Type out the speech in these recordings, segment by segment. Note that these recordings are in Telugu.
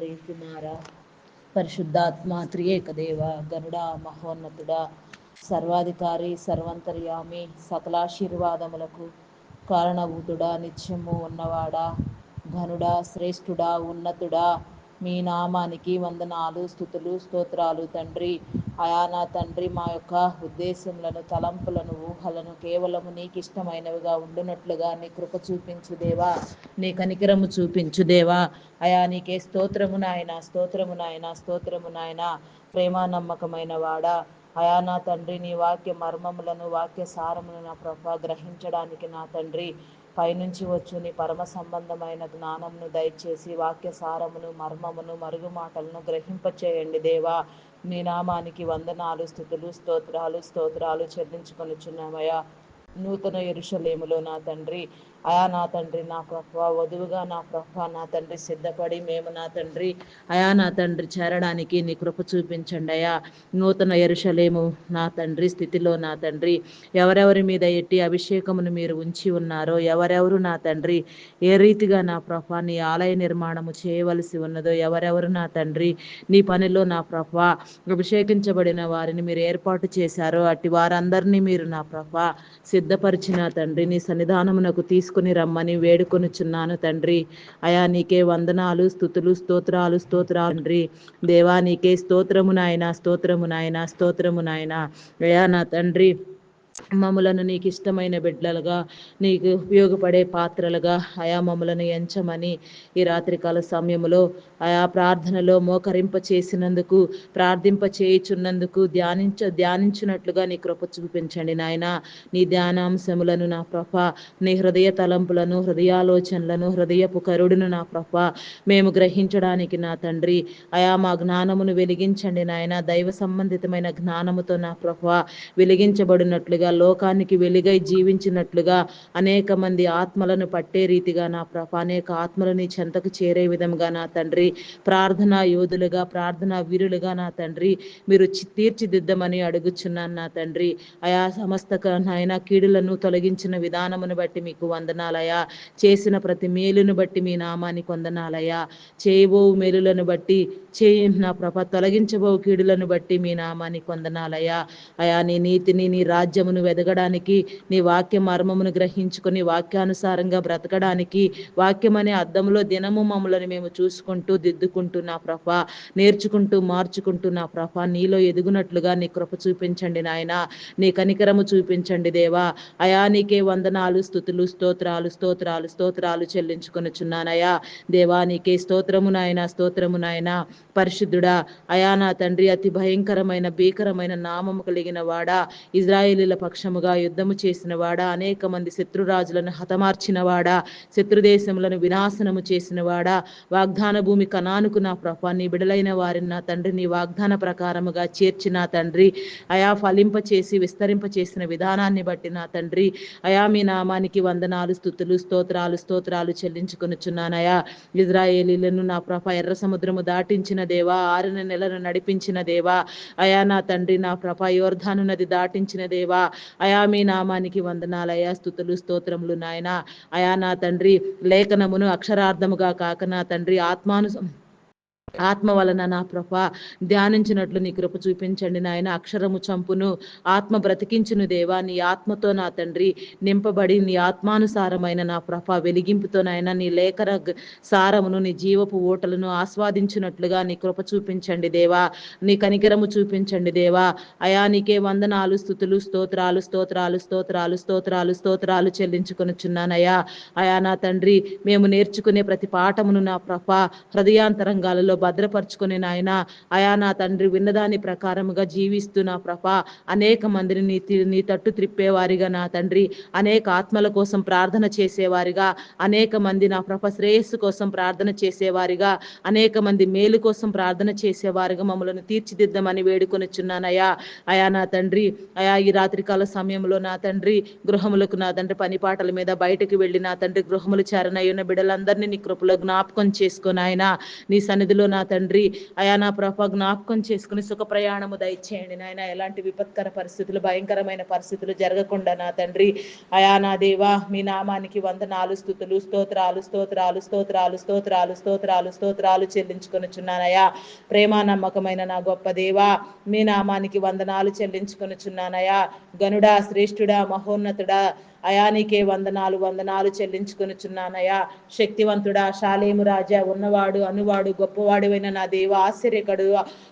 తండ్రి, కుమార, పరిశుద్ధాత్మ త్రియేక దేవ, గరుడా, మహోన్నతుడా, సర్వాధికారి, సర్వంతర్యామి, సకలాశీర్వాదములకు కారణభూతుడా, నిత్యము ఉన్నవాడా, ఘనుడా, శ్రేష్ఠుడా, ఉన్నతుడా, మీ నామానికి వందనాలు, స్తుతులు, స్తోత్రాలు తండ్రి. అయా నా తండ్రి, మా యొక్క ఉద్దేశములను, తలంపులను, ఊహలను కేవలము నీకు ఇష్టమైనవిగా ఉండునట్లుగా నీ కృప చూపించు దేవా, నీ కనికరము చూపించు దేవా. అయా నీకే స్తోత్రము నాయన, స్తోత్రము నాయన, స్తోత్రము నాయన. ప్రేమ నమ్మకమైన వాడా, అయా నా తండ్రి, నీ వాక్య మర్మములను, వాక్య సారమును నా ప్రభా గ్రహించడానికి నా తండ్రి పైనుంచి వచ్చు నీ పరమ సంబంధమైన జ్ఞానమును దయచేసి వాక్య సారమును, మర్మమును, మరుగు మాటలను గ్రహింపచేయండి దేవా. నీ నామానికి వందనాలు, స్తుతులు, స్తోత్రాలు చెల్లించుకొనుచున్నామయ్యా. నూతన యెరూషలేములో నా తండ్రి, అయా నా తండ్రి, నా ప్రభా వధువుగా నా ప్రభా నా తండ్రి సిద్ధపడి మేము నా తండ్రి, అయా నా తండ్రి చేరడానికి నీ కృప చూపించండి అయా. నూతన యెరూషలేము నా తండ్రి స్థితిలో నా తండ్రి ఎవరెవరి మీద ఎట్టి అభిషేకమును మీరు ఉంచి ఉన్నారో, ఎవరెవరు నా తండ్రి ఏ రీతిగా నా ప్రభా నీ ఆలయ నిర్మాణము చేయవలసి ఉన్నదో, ఎవరెవరు నా తండ్రి నీ పనిలో నా ప్రభా అభిషేకించబడిన వారిని మీరు ఏర్పాటు చేశారో, అట్టి వారందరినీ మీరు నా ప్రభా సిద్ధపరిచిన తండ్రి నీ సన్నిధానమునకు తీసుకుని రమ్మని వేడుకొనుచున్నాను తండ్రి. అయా నీకే వందనాలు, స్తుతులు, స్తోత్రాలు తండ్రి. దేవా నీకే స్తోత్రము నాయన, స్తోత్రము నాయన, స్తోత్రము నాయన. అయా నా తండ్రి, మమ్ములను నీకు ఇష్టమైన బిడ్డలుగా, నీకు ఉపయోగపడే పాత్రలుగా అయా మమ్ములను ఎంచమని ఈ రాత్రికాల సమయంలో ఆయా ప్రార్థనలో మోకరింప చేసినందుకు, ప్రార్థింప చేయుచున్నందుకు, ధ్యానించినట్లుగా నీ కృప చూపించండి నాయన. నీ ధ్యానాంశములను నా ప్రభ, నీ హృదయ తలంపులను, హృదయాలోచనలను, హృదయపు కరుడును నా ప్రభ మేము గ్రహించడానికి నా తండ్రి అయా మా జ్ఞానమును వెలిగించండి నాయన. దైవ సంబంధితమైన జ్ఞానముతో నా ప్రభ వెలిగించబడినట్లుగా, లోకానికి వెలుగై జీవించినట్లుగా, అనేక మంది ఆత్మలను పట్టే రీతిగా నా ప్రభ, అనేక ఆత్మలు నీ చెంతకు చేరే విధంగా నా తండ్రి ప్రార్థనా యోధులుగా, ప్రార్థనా వీరులుగా నా తండ్రి మీరు తీర్చిదిద్దమని అడుగుచున్నాను నా తండ్రి. అయా సమస్త నాయన కీడులను తొలగించిన విధానమును బట్టి మీకు వందనాలయా. చేసిన ప్రతి మేలును బట్టి మీ నామానికి వందనాలయా. చేయబో మేలులను బట్టి, నా ప్రభ తొలగించబో కీడులను బట్టి మీ నామానికి వందనాలయా. అయా నీ నీతిని, నీ రాజ్యమును వెదగడానికి, నీ వాక్య మర్మమును గ్రహించుకొని వాక్యానుసారంగా బ్రతకడానికి, వాక్యం అనే అద్దంలో దినము మమ్మలను మేము చూసుకుంటూ దిద్దుకుంటూ నా ప్రభ, నేర్చుకుంటూ మార్చుకుంటూ నా ప్రభ నీలో ఎదుగునట్లుగా నీ కృప చూపించండి నాయన. నీ కనికరము చూపించండి దేవా. అయా నీకే వందనాలు, స్తుతులు, స్తోత్రాలు చెల్లించుకొనుచున్నానయా. దేవా నీకే స్తోత్రము నాయన, స్తోత్రము నాయన. పరిశుద్ధుడా, అయా నా తండ్రి అతి భయంకరమైన భీకరమైన నామము కలిగిన వాడా, ఇజ్రాయేలీల పక్షముగా యుద్ధము చేసిన వాడా, అనేక మంది శత్రురాజులను హతమార్చిన వాడా, శత్రుదేశములను వినాశనము చేసిన వాడా, వాగ్దాన భూమి కనానుకు నా ప్రభ నీ బిడలైన వారిని నా తండ్రి నీ వాగ్దాన ప్రకారముగా చేర్చి నా తండ్రి అయా ఫలింప చేసి విస్తరింప చేసిన విధానాన్ని బట్టి నా తండ్రి అయా మీ నామానికి వందనాలు, స్తుతులు, స్తోత్రాలు చెల్లించుకొనుచున్నానయా. ఇజ్రాయేలీలను నా ప్రభ ఎర్ర సముద్రము దాటించిన దేవా, 6 నెలలను నడిపించిన దేవా, అయా నా తండ్రి నా ప్రభ యోర్ధాను నది దాటించిన దేవా, అయా మీ నామానికి వందనాలయా, స్తుతులు, స్తోత్రములు నాయన. అయా నా తండ్రి లేఖనమును అక్షరార్థముగా కాక నా తండ్రి ఆత్మ వలన నా ప్రభ ధ్యానించినట్లు నీ కృప చూపించండి నాయన. అక్షరము చంపును, ఆత్మ బ్రతికించును దేవా. నీ ఆత్మతో నా తండ్రి నింపబడి నీ ఆత్మానుసారమైన నా ప్రభ వెలిగింపుతో నాయన నీ లేఖన సారమును, నీ జీవపు ఓటలను ఆస్వాదించినట్లుగా నీ కృప చూపించండి దేవా. నీ కనికరము చూపించండి దేవా. అయా నీకే వందనాలు, స్తుతులు, స్తోత్రాలు చెల్లించుకొనుచున్నానయ్యా. అయా నా తండ్రి మేము నేర్చుకునే ప్రతి పాఠమును నా ప్రభ హృదయాంతరంగాలలో భద్రపరుచుకుని నాయన అయా నా తండ్రి విన్నదాని ప్రకారముగా జీవిస్తూ నా ప్రభ అనేక మందిని నీ తట్టు త్రిప్పేవారిగా నా తండ్రి, అనేక ఆత్మల కోసం ప్రార్థన చేసేవారిగా, అనేక మంది నా ప్రభ శ్రేయస్సు కోసం ప్రార్థన చేసేవారిగా, అనేక మంది మేలు కోసం ప్రార్థన చేసేవారిగా మమ్మల్ని తీర్చిదిద్దమని వేడుకొనిచున్నానయ్యా. అయా నా తండ్రి అయా ఈ రాత్రికాల సమయంలో నా తండ్రి గృహములకు నా తండ్రి పనిపాటల మీద బయటకు వెళ్ళి నా తండ్రి గృహములు చేరనయ్యున్న బిడ్డలందరినీ నీ కృపలో జ్ఞాపకం చేసుకొని ఆయన నీ సన్నిధిలో నా తండ్రి అయా నా ప్రభ జ్ఞాపకం చేసుకుని సుఖ ప్రయాణము దయచేయండి నాయన. ఎలాంటి విపత్కర పరిస్థితులు, భయంకరమైన పరిస్థితులు జరగకుండా నా తండ్రి అయా నా దేవా మీ నామానికి వందనాలు, స్తుతులు, స్తోత్రాలు స్తోత్రాలు స్తోత్రాలు స్తోత్రాలు స్తోత్రాలు స్తోత్రాలు చెల్లించుకొనుచున్నానయ్యా. ప్రేమ నమ్మకమైన నా గొప్ప దేవా మీ నామానికి వందనాలు చెల్లించుకొనుచున్నానయ్యా. గనుడా, శ్రేష్ఠుడా, మహోన్నతుడా అయానికే వందనాలు వందనాలు చెల్లించుకొనుచున్నానయ్యా. శక్తివంతుడా, శాలేము రాజా, ఉన్నవాడు అనువాడు గొప్పవాడువైన నా దేవ, ఆశ్చర్యకడు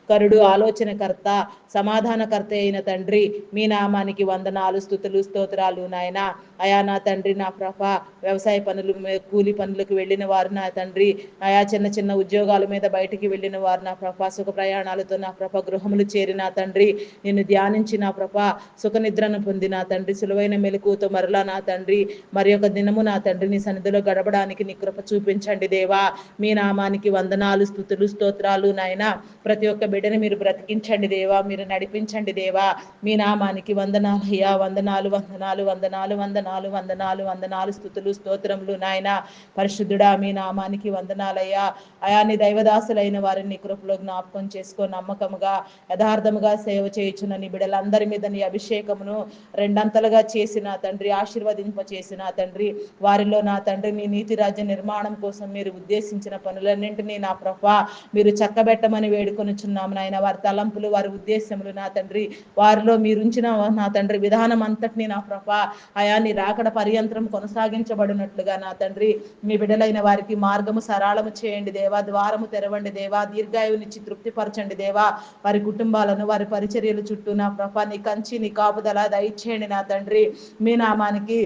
కరుడు, ఆలోచనకర్త, సమాధానకర్త అయిన తండ్రి మీ నామానికి వందనాలు, స్తుతులు, స్తోత్రాలు నాయన. అయా నా తండ్రి నా ప్రభ వ్యవసాయ పనులు, కూలి పనులకు వెళ్ళిన వారు నా తండ్రి, అయా చిన్న చిన్న ఉద్యోగాల మీద బయటికి వెళ్ళిన వారు నా ప్రభ సుఖ ప్రయాణాలతో నా ప్రభ గృహములు చేరి నా తండ్రి నిన్ను ధ్యానించి నా ప్రభ సుఖ నిద్రను పొంది నా తండ్రి సులువైన మెలకువతో మరలా నా తండ్రి మరి ఒక దినము నా తండ్రి నీ సన్నిధిలో గడపడానికి నీ కృప చూపించండి దేవా. మీ నామానికి వందనాలు, స్తుతులు, స్తోత్రాలు నాయన. ప్రతి ఒక్క బిడ్డని మీరు బ్రతికించండి దేవా, మీరు నడిపించండి దేవా. మీ నామానికి వందనాలు అయ్యా. వందనాలు వందనాలు వందనాలు వందనాలు వందనాలు వందనాలు స్తుతులు స్తోత్రములు నాయన. పరిశుద్ధుడా మీ నామానికి వందనాలయ్యా. అయా నీ దైవదాసులైన వారిని నీ కృపలో జ్ఞాపకం చేసుకో. నమ్మకముగా యథార్థముగా సేవ చేయుచున్న నీ బిడ్డలందరి మీద నీ అభిషేకమును రెండంతలుగా చేసిన తండ్రి ఆశీర్వదింప చేసిన తండ్రి వారిలో నా తండ్రి నీ నీతి రాజ్య నిర్మాణం కోసం మీరు ఉద్దేశించిన పనులన్నింటినీ నా ప్రభా మీరు చక్కబెట్టమని వేడుకొనుచున్నాము నాయన. వారి తలంపులు, వారి ఉద్దేశములు నా తండ్రి వారిలో మీరుంచిన నా తండ్రి విధానం అంతటినీ నా ప్రభా అయా నీ రాకడ పర్యంతరం కొనసాగించబడినట్లుగా నా తండ్రి మీ బిడ్డలైన వారికి మార్గము సరళము చేయండి దేవా. ద్వారము తెరవండి దేవా. దీర్ఘాయువునిచ్చి తృప్తిపరచండి దేవా. వారి కుటుంబాలను, వారి పరిచర్యల చుట్టూ నా ప్రభా నీ కంచి, నీ కాపుదల దయచేయండి నా తండ్రి. మీ నామానికి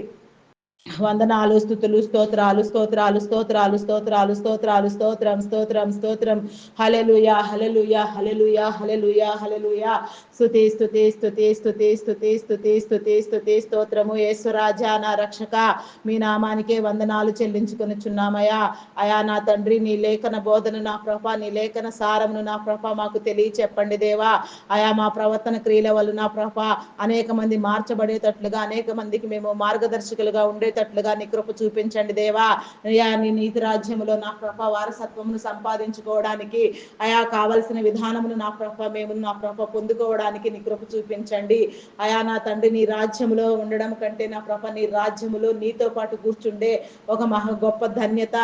వందనాలు, స్తుతులు, స్తోత్రాలు స్తోత్రాలు స్తోత్రాలు స్తోత్రాలు స్తోత్రాలు స్తోత్రం స్తోత్రం స్తోత్రం. హల్లెలూయా హల్లెలూయా హల్లెలూయా హల్లెలూయా హల్లెలూయా. స్తుతి స్తుతి స్తుతి స్తుతి స్తుతి స్తుతి స్తుతి స్తుతి స్తోత్రము. యేసు రాజా నా రక్షక మీ నామానికే వందనాలు చెల్లించుకొనుచున్నామయ్యా. అయా నా తండ్రి నీ లేఖన బోధన నా ప్రభ, నీ లేఖన సారమును నా ప్రభ మాకు తెలియచెప్పండి దేవా. అయా మా ప్రవర్తన క్రియల వల్ల నా ప్రభ అనేక మంది మార్చబడేటట్లుగా, అనేక మందికి మేము మార్గదర్శకులుగా ఉండేటట్లుగా నీ కృప చూపించండి దేవా. అయా నీ నీతి రాజ్యములో నా ప్రభ వారసత్వమును సంపాదించుకోవడానికి అయా కావలసిన విధానమును నా ప్రభ మేము నా ప్రభ పొందుకోవడానికి నీ కృప చూపించండి. అయా నా తండ్రి నీ రాజ్యములో ఉండడం కంటే నా ప్రభ నీ రాజ్యములో నీతో పాటు కూర్చుండే ఒక మహా గొప్ప ధన్యత.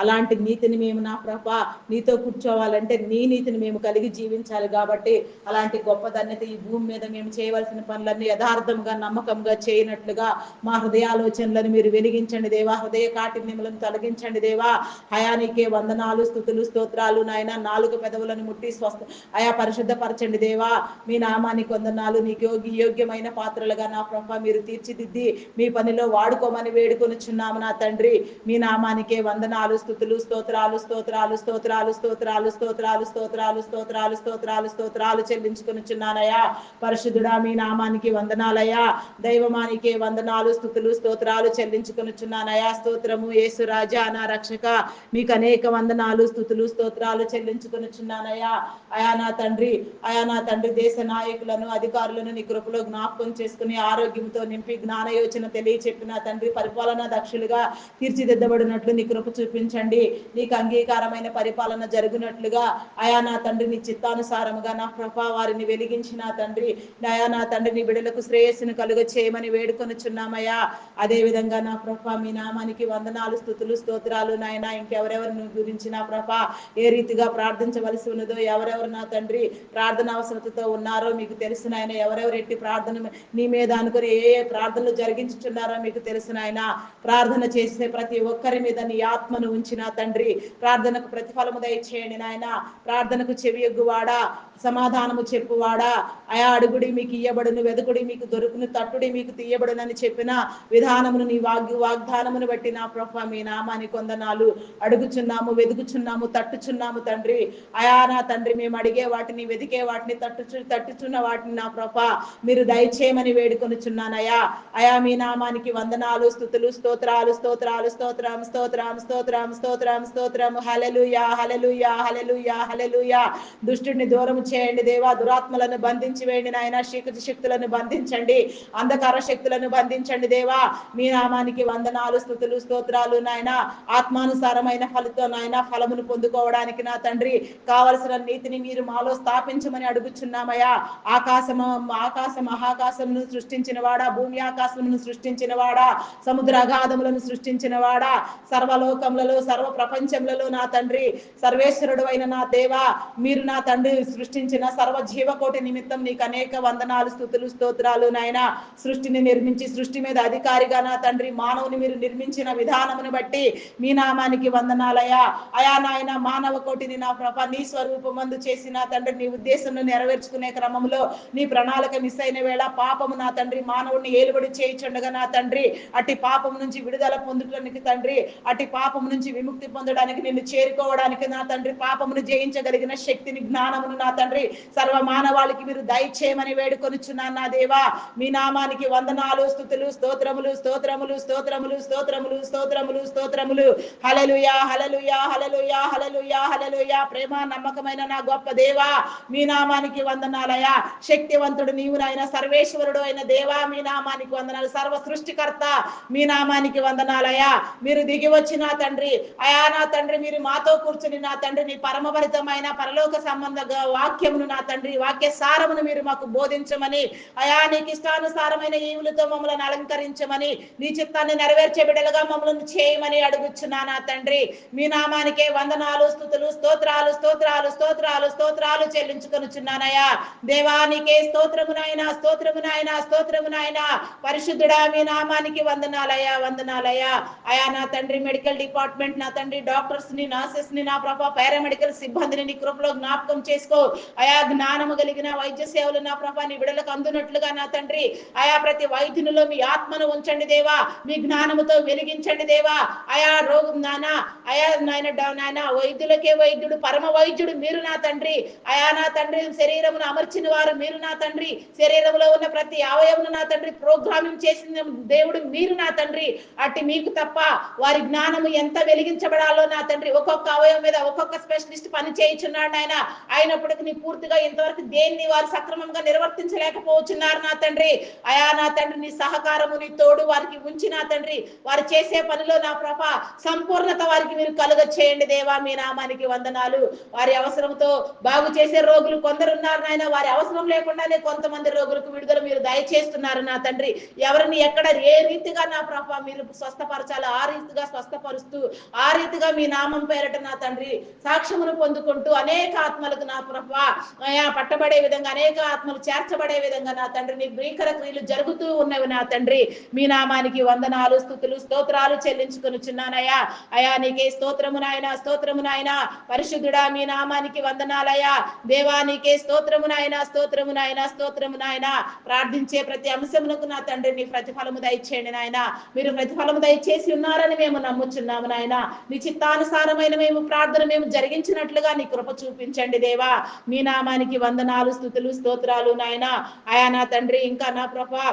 అలాంటి నీతిని మేము నా ప్రభ నీతో కూర్చోవాలంటే నీ నీతిని మేము కలిగి జీవించాలి కాబట్టి అలాంటి గొప్ప ధన్యత ఈ భూమి మీద మేము చేయవలసిన పనులన్నీ యథార్థంగా నమ్మకంగా చేయనట్లుగా మా హృదయాలోచనలను మీరు వెలిగించండి దేవా. హృదయ కాఠిన్యములను తొలగించండి దేవా. హయానికే వందనాలు, స్తుతులు, స్తోత్రాలు నాయన. నాలుగు పెదవులను ముట్టి స్వస్థ అయా పరిశుద్ధపరచండి దేవా. మీ నామానికి వందనాలు. నీకు యోగ్యమైన పాత్రలుగా నా ప్రభ మీరు తీర్చిదిద్ది మీ పనిలో వాడుకోమని వేడుకొనుచున్నాము నా తండ్రి. మీ నామానికే వందనాలు, స్తుతులు, స్తోత్రాలు స్తోత్రాలు స్తోత్రాలు స్తోత్రాలు స్తోత్రాలు స్తోత్రాలు స్తోత్రాలు స్తోత్రాలు స్తోత్రాలు చెల్లించుకొనుచున్నానయ్యా. పరిశుద్ధుడా మీ నామానికి వందనాలయ్యా. దైవమానికే వందనాలు, స్తుతులు, స్తోత్రాలు చెల్లించుకొనుచున్నానయ్యా. స్తోత్రము యేసు రాజా నా రక్షక మీకు అనేక వందనాలు, స్తుతులు, స్తోత్రాలు చెల్లించుకొనుచున్నానయ్యా. అయా నా తండ్రి, అయా నా తండ్రి దేశ నాయకులను, అధికారులను నీ కృపలో జ్ఞాపకం చేసుకుని ఆరోగ్యంతో నింపి జ్ఞాన యోచన తెలియచెప్పిన తండ్రి పరిపాలనా దక్షులుగా తీర్చిదిద్దబడినట్లు నీ కృప చూపించండి. నీకు అంగీకారమైన పరిపాలన జరుగునట్లుగా అయా నా తండ్రి నీ చిత్తానుసారముగా నా ప్రభా వారిని వెలిగించిన తండ్రి అయా నా తండ్రి నీ బిడ్డలకు శ్రేయస్సును కలుగ చేయమని వేడుకొనుచున్నామయ్యా. అదే విధంగా నా ప్రభా మీ నామానికి వందనాలు, స్తుతులు, స్తోత్రాలు నాయన. ఇంకెవరెవరి గురించి నా ప్రభా ఏ రీతిగా ప్రార్థించవలసి ఉన్నదో, ఎవరెవరు నా తండ్రి ప్రార్థన అవసరతతో ఉన్నారో మీకు తెలుసు నాయన. ఎవరెవరు ఎట్టి ప్రార్థన నీ మీద అనుకుని ఏ ఏ ప్రార్థనలు జరిగించుచున్నారో మీకు తెలుసు నాయన. ప్రార్థన చేసే ప్రతి ఒక్కరి మీద నీ ఆత్మను ఉంచిన తండ్రి ప్రార్థనకు ప్రతిఫలము దయచేయండి నాయన. ప్రార్థనకు చెవియొగ్గువాడా, సమాధానము చెప్పువాడా, అయా అడుగుడి మీకు ఇయ్యబడును, వెదుకుడి మీకు దొరుకును, తట్టుడి మీకు తీయబడునని చెప్పిన విధానమును నీ వాగ్దానమును బట్టి నా ప్రభా మీ నామానికి వందనాలు. అడుగుచున్నాము, వెదుకుచున్నాము, తట్టుచున్నాము తండ్రి. అయా నా తండ్రి మేము అడిగే వాటిని, వెదికే వాటిని, తట్టుచున్న వాటిని నా ప్రభా మీరు దయచేయమని వేడుకొనుచున్నానయ్యా. అయా మీ నామానికి వందనాలు, స్తుతులు, స్తోత్రాలు స్తోత్రాలు స్తోత్రం స్తోత్రం స్తోత్రం స్తోత్రం స్తోత్రం. హల్లెలూయా హల్లెలూయా హల్లెలూయా హల్లెలూయా. దుష్టుడిని దూరం చేయండి దేవా. దురాత్మలను బంధించి వేయండి నాయన. శక్తులను బంధించండి, అంధకార శక్తులను బంధించండి దేవా. మీ నామ నామానికి వందనాలు, స్తుతులు, స్తోత్రాలు నాయన. ఆత్మానుసారమైన ఫలితం నాయన, ఫలమును పొందుకోవడానికి నా తండ్రి కావలసిన నీతిని మీరు మాలో స్థాపించమని అడుగుచున్నామయ్యా. ఆకాశ మహాకాశమును సృష్టించిన వాడా, భూమి ఆకాశమును సృష్టించిన వాడా, సముద్ర అగాధములను సృష్టించిన వాడా, సర్వలోకములలో సర్వ ప్రపంచములలో నా తండ్రి సర్వేశ్వరుడు అయిన నా దేవా, మీరు నా తండ్రి సృష్టించిన సర్వ జీవకోటి నిమిత్తం నీకు అనేక వందనాలు, స్తుతులు, స్తోత్రాలు నాయన. సృష్టిని నిర్మించి సృష్టి మీద అధికారిగా నా తండ్రి మానవుని మీరు నిర్మించిన విధానమును బట్టి మీ నామానికి వందనాలయ్యా. అయా నాయన, మానవ కోటిని నా ప్రభ నీ స్వరూపమందు చేసి నా తండ్రి నీ ఉద్దేశం నెరవేర్చుకునే క్రమంలో నీ ప్రణాళిక మిస్ అయిన వేళ పాపము నా తండ్రి మానవుడిని ఏలుబడి చేయించుండగా నా తండ్రి అట్టి పాపం నుంచి విడుదల పొందడానికి తండ్రి, అట్టి పాపం నుంచి విముక్తి పొందడానికి, నిన్ను చేరుకోవడానికి నా తండ్రి పాపమును జయించగలిగిన శక్తిని, జ్ఞానమును నా తండ్రి సర్వ మానవాళికి మీరు దయచేయమని వేడుకొనుచున్నాను నా దేవా. మీ నామానికి వందనాలు, స్తుతులు, స్తోత్రములు, స్తోత్రములు, స్తోత్రములు, స్తోత్రములు, స్తోత్రములు, స్తోత్రములు. హల్లెలూయా, హల్లెలూయా, హల్లెలూయా, హల్లెలూయా, హల్లెలూయా. ప్రేమ నమ్మకమైన నా గొప్ప దేవా, మీ నామానికి వందనాలయ్యా. శక్తివంతుడు నీవు నాయన, సర్వేశ్వరుడు అయిన దేవా, మీ నామానికి వందనాలు. సర్వ సృష్టికర్త మీ నామానికి వందనాలయ్యా. మీరు దిగి వచ్చి నా తండ్రి అయా నా తండ్రి మీరు మాతో కూర్చుని నా తండ్రి నీ పరమభరితమైన పరలోక సంబంధ వాక్యమును నా తండ్రి వాక్య సారమును మీరు మాకు బోధించమని, అయా నీకు ఇష్టానుసారమైన ఈవులతో మమ్మల్ని అలంకరించమని, నీ చిత్తాన్ని నెరవేర్చే బిడ్డలుగా మమ్మల్ని చేయమని అడుగుచున్నా నా తండ్రి. మీ నామానికే వందనాలు, స్తుతులు, స్తోత్రాలు, స్తోత్రాలు, స్తోత్రాలు, స్తోత్రాలు చెల్లించుకొనుచున్నానయ్యా. దేవానికే స్తోత్రమునైనా, స్తోత్రమునైనా, స్తోత్రమునైనా. పరిశుద్ధుడా మీ నామానికి వందనాలయ్యా, వందనాలయ్యా. అయా నా తండ్రి మెడికల్ డిపార్ట్మెంట్ నా తండ్రి డాక్టర్స్ ని, నర్సెస్ ని నా ప్రభా పారామెడికల్ సిబ్బందిని నీ కృపలో జ్ఞాపకం చేసుకో. అయా జ్ఞానము కలిగిన వైద్య సేవలు నా ప్రభా నీ బిడ్డలకు అందునట్లుగా నా తండ్రి అయా ప్రతి వైద్యునిలో మీ ఆత్మను ఉంచండి దేవా, మీ జ్ఞానముతో వెలిగించండి దేవా. అయా రోగం నానా అయా నాయన వైద్యులకే వైద్యుడు, పరమ వైద్యుడు మీరు నా తండ్రి. అయా నా తండ్రి శరీరమును అమర్చిన వారు మీరు నా తండ్రి. శరీరంలో ఉన్న ప్రతి అవయవమును నా తండ్రి ప్రోగ్రామింగ్ చేసిన దేవుడు మీరు నా తండ్రి. అట్టి మీకు తప్ప వారి జ్ఞానము ఎంత వెలిగించబడాలో నా తండ్రి ఒక్కొక్క అవయవం మీద ఒక్కొక్క స్పెషలిస్ట్ పని చేయించున్నాడు ఆయన. అయినప్పటికీ నీ పూర్తిగా ఇంతవరకు దేన్ని వారు సక్రమంగా నిర్వర్తించలేకపోతున్నారు నా తండ్రి. అయా నా తండ్రి నీ సహకారము నీ తోడు వారికి ఉంచి నా తండ్రి వారు చేసే పనిలో నా ప్రభ సంపూర్ణత వారికి మీరు కలుగ చేయండి దేవా. మీ నామానికి వందనాలు. వారి అవసరంతో బాగు చేసే రోగులు కొందరున్నారు నాయన, వారి అవసరం లేకుండానే కొంతమంది రోగులకు విడుదల మీరు దయచేస్తున్నారు నా తండ్రి. ఎవరిని ఎక్కడ ఏ రీతిగా నా ప్రభ మీరు స్వస్థపరచాలో ఆ రీతిగా స్వస్థపరుస్తూ ఆ రీతిగా మీ నామం పేరట నా తండ్రి సాక్ష్యమును పొందుకుంటూ అనేక ఆత్మలకు నా ప్రభ పట్టబడే విధంగా, అనేక ఆత్మలు చేర్చబడే విధంగా నా తండ్రి నీ భీకర క్రియలు జరుగుతూ ఉన్నవి నా తండ్రి. మీ నామానికి వందనాలు, స్తుతులు, స్తోత్రాలు చెల్లించుకొనుచున్నానయ్యా. అయా నీకే స్తోత్రము నాయన, స్తోత్రము నాయన. పరిశుద్ధుడా మీ నామానికి వందనాలయ్యా. దేవా నీకే స్తోత్రము నాయన, స్తోత్రము నాయన, స్తోత్రము నాయన. ప్రార్థించే ప్రతి అంశమునకు నా తండ్రి నీ ప్రతిఫలము దయచేయండి నాయన. మీరు ప్రతిఫలము దయచేసి ఉన్నారని మేము నమ్ముచున్నాము నాయన. నీ చిత్తానుసారమైన మేము ప్రార్థన మేము జరిగించినట్లుగా నీ కృప చూపించండి దేవా. మీ నామానికి వందనాలు, స్తుతులు, స్తోత్రాలు నాయన. అయా నా తండ్రి ఇంకా నా ప్రభా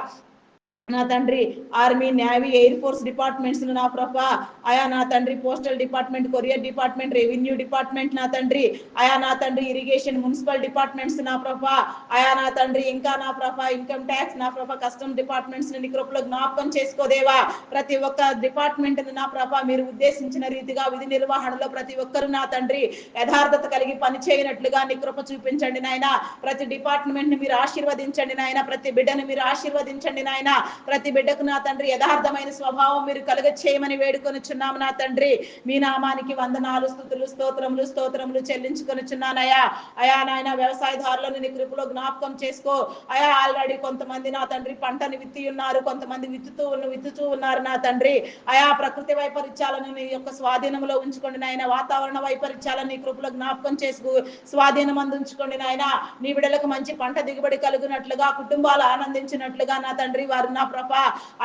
నా తండ్రి army, navy, air force departments నా ప్రభా అయా నా తండ్రి postal department, courier department, revenue department నా తండ్రి అయా నా తండ్రి ఇరిగేషన్, మున్సిపల్ డిపార్ట్మెంట్స్ నా ప్రభా అయా నా తండ్రి ఇంకా నా ప్రభా ఇన్కమ్ ట్యాక్స్ నా ప్రభా కస్టమ్ డిపార్ట్మెంట్స్ ని కృపలో జ్ఞాపకం చేసుకోదేవా. ప్రతి ఒక్క డిపార్ట్మెంట్ నా ప్రభా మీరు ఉద్దేశించిన రీతిగా విధి నిర్వహణలో ప్రతి ఒక్కరు నా తండ్రి యథార్థత కలిగి పని చేయనట్లుగా నీ కృప చూపించండి నాయన. ప్రతి డిపార్ట్మెంట్ ని మీరు ఆశీర్వదించండి నాయన. ప్రతి బిడ్డను మీరు ఆశీర్వదించండి నాయన. ప్రతి బిడ్డకు నా తండ్రి యథార్థమైన స్వభావం మీరు కలుగ చేయమని వేడుకొనుచున్నాము నా తండ్రి. మీ నామానికి వందనాలు, స్తుతులు, స్తోత్రములు, స్తోత్రములు చెల్లించుకొనుచున్నానయ్యా. అయా నాయన వ్యవసాయదారులను నీ కృపలో జ్ఞాపకం చేసుకో. అయా ఆల్రెడీ కొంతమంది నా తండ్రి పంటని విత్తి ఉన్నారు, కొంతమంది విత్తుతూ ఉన్నారు నా తండ్రి. అయా ప్రకృతి వైపరీత్యాలను నీ యొక్క స్వాధీనంలో ఉంచుకోండి నాయన. వాతావరణ వైపరీత్యాలను నీ కృపలో జ్ఞాపకం చేసుకు స్వాధీనం అందించుకోండి నాయన. నీ బిడ్డలకు మంచి పంట దిగుబడి కలుగునట్లుగా, కుటుంబాలు ఆనందించినట్లుగా నా తండ్రి వారు నా ప్రభ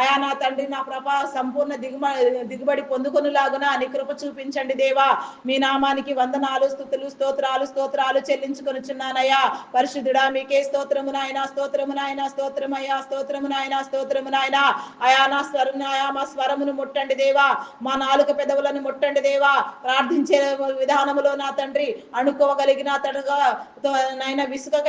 అయా నా తండ్రి నా ప్రభ సంపూర్ణ దిగుబడి పొందుకొనులాగున నీ కృప చూపించండి దేవా. మీ నామానికి వందనాలు, స్తుతులు, స్తోత్రాలు, స్తోత్రాలు చెల్లించుకొనుచున్నానయ్యా. పరిశుద్ధుడా మీకే స్తోత్రము నాయన, స్తోత్రము నాయన, స్తోత్రమయ్యా, స్తోత్రము నాయన, స్తోత్రము నాయన. అయా నా మా స్వరమును ముట్టండి దేవా. మా నాలుక పెదవులను ముట్టండి దేవా. ప్రార్థించే విధానములో నా తండ్రి అనుకోగలిగిన తడుగా నాయన విసుకక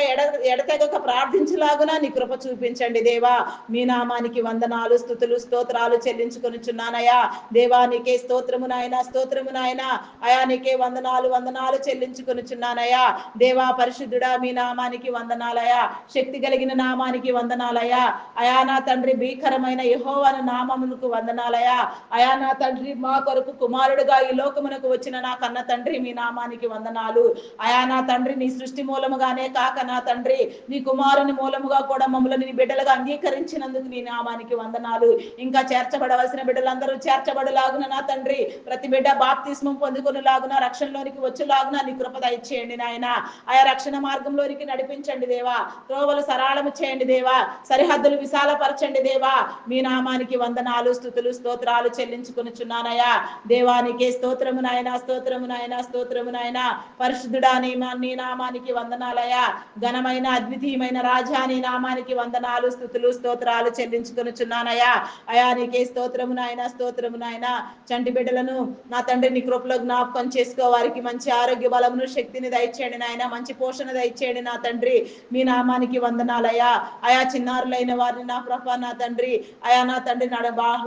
ఎడతెగక ప్రార్థించలాగున నీ కృప చూపించండి దేవా. మీ నామానికి నామానికి వందనాలు, స్తుతులు, స్తోత్రాలు చెల్లించుకొనుచున్నానయ్యా. దేవా నీకే స్తోత్రము నాయన, స్తోత్రము నాయన. అయా నీకే వందనాలు, వందనాలు చెల్లించుకొనుచున్నానయ్యా. దేవా పరిశుద్ధుడా మీ నామానికి వందనాలయ్యా. శక్తి కలిగిన నామానికి వందనాలయ్యా. అయా నా తండ్రి భీకరమైన యెహోవా నామమునకు వందనాలయ్యా. అయా నా తండ్రి మా కొరకు కుమారుడుగా ఈ లోకమునకు వచ్చిన నా కన్న తండ్రి మీ నామానికి వందనాలు. అయా నా తండ్రి నీ సృష్టి మూలముగానే కాక నా తండ్రి నీ కుమారుని మూలముగా కూడా మమ్మల్ని నీ బిడ్డలుగా అంగీకరించినందుకు నీ నామానికి వందనాలు. ఇంకా చేర్చబడవలసిన బిడ్డలందరూ చేర్చబడలాగున నా తండ్రి ప్రతి బిడ్డ బాప్తిస్మం పొందుకునేలాగున రక్షణలోనికి వచ్చేలాగున నీ కృప దయచేయండి నాయన. ఆయా రక్షణ మార్గంలోనికి నడిపించండి దేవా. త్రోవలు సరళము చేయండి దేవా. సరిహద్దులు విశాలపరచండి దేవా. మీ నామానికి వందనాలు, స్తుతులు, స్తోత్రాలు చెల్లించుకొనుచున్నానయ్యా. దేవానికే స్తోత్రము నాయన, స్తోత్రము నాయన, స్తోత్రము నాయన. పరిశుద్ధుడా నీ నామానికి వందనాలయ్యా. ఘనమైన అద్వితీయమైన రాజా నీ నామానికి వందనాలు, స్తుతులు, స్తోత్రాలు చెల్లించుకొనుచున్నానయ్యా. అయా నీకే స్తోత్రము నాయన, స్తోత్రము నాయన. చంటి బిడ్డలను నా తండ్రి నీ కృపలో జ్ఞాపకం చేసుకో. వారికి మంచి ఆరోగ్య బలమును శక్తిని దయచేయండి నాయన. మంచి పోషణ దయచేయండి నా తండ్రి. మీ నామానికి వందనాలయ్యా. అయా చిన్నారులైన వారిని నా ప్రభ నా తండ్రి అయా నా తండ్రి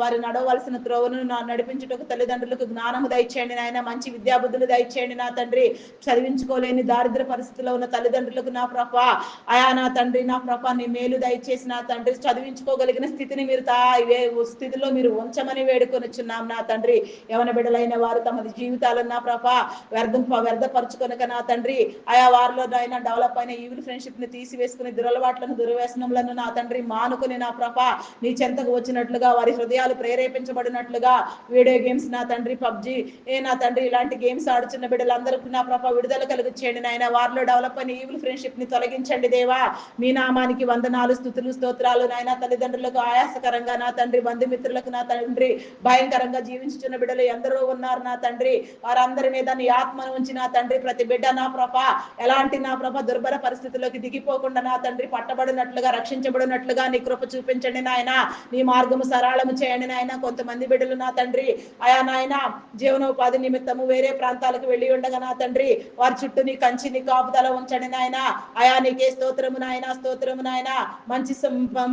వారి నడవలసిన త్రోవను నడిపించుటకు తల్లిదండ్రులకు జ్ఞానము దయచేయండి నాయన. మంచి విద్యాబుద్ధులు దయచేయండి నా తండ్రి. చదివించుకోలేని దారిద్ర పరిస్థితిలో ఉన్న తల్లిదండ్రులకు నా ప్రభ అయా నా తండ్రి నా ప్రభ నీ మేలు దయచేసి నా తండ్రి చదివించుకోగలిగిన స్థితిని మీరు స్థితిలో మీరు ఉంచమని వేడుకొనిచున్నాం నా తండ్రి. యవన బిడ్డలైన వారు తమ జీవితాలను నా ప్రభ వ్యర్థపరచుకొనక నా తండ్రి ఆయా వారిలో అయినా డెవలప్ అయిన ఈవిల్ ఫ్రెండ్షిప్ ని తీసివేసుకుని దురలవాట్లను దుర్వ్యసనములను నా తండ్రి మానుకుని నా ప్రభ నీ చెంతకు వచ్చినట్లుగా వారి హృదయాలు ప్రేరేపించబడినట్లుగా వీడియో గేమ్స్ నా తండ్రి పబ్జి నా తండ్రి ఇలాంటి గేమ్స్ ఆడుచున్న బిడ్డలందరికీ నా ప్రభ విడుదల కలుగు చేయండి నాయన. వారిలో డెవలప్ అయిన ఈవిల్ ఫ్రెండ్షిప్ ని తొలగించండి దేవా. మీ నామానికి వందనాలు, స్తుతులు, స్తోత్రాలు నాయన. తల్లిదండ్రులకు ఆయాసకరంగా నా తండ్రి బంధుమిత్రులకు నా తండ్రి భయంకరంగా జీవించుచున్న బిడ్డలు ఎందరో ఉన్నారు నా తండ్రి. వారందరి మీద నీ ఆత్మను ఉంచి నా తండ్రి ప్రతి బిడ్డ నా ప్రభ ఎలాంటి నా ప్రభ దుర్భర పరిస్థితుల్లోకి దిగిపోకుండా నా తండ్రి పట్టబడినట్లుగా రక్షించబడినట్లుగా నీ కృప చూపించండి నాయన. నీ మార్గము సరళము చేయండి నాయన. కొంతమంది బిడ్డలు నా తండ్రి అయా నాయన జీవనోపాధి నిమిత్తము వేరే ప్రాంతాలకు వెళ్ళి ఉండగా నా తండ్రి వారి చుట్టూ నీ కంచి నీ కాపుదల ఉంచండి నాయన. అయా నీకే స్తోత్రము నాయన, స్తోత్రము నాయన.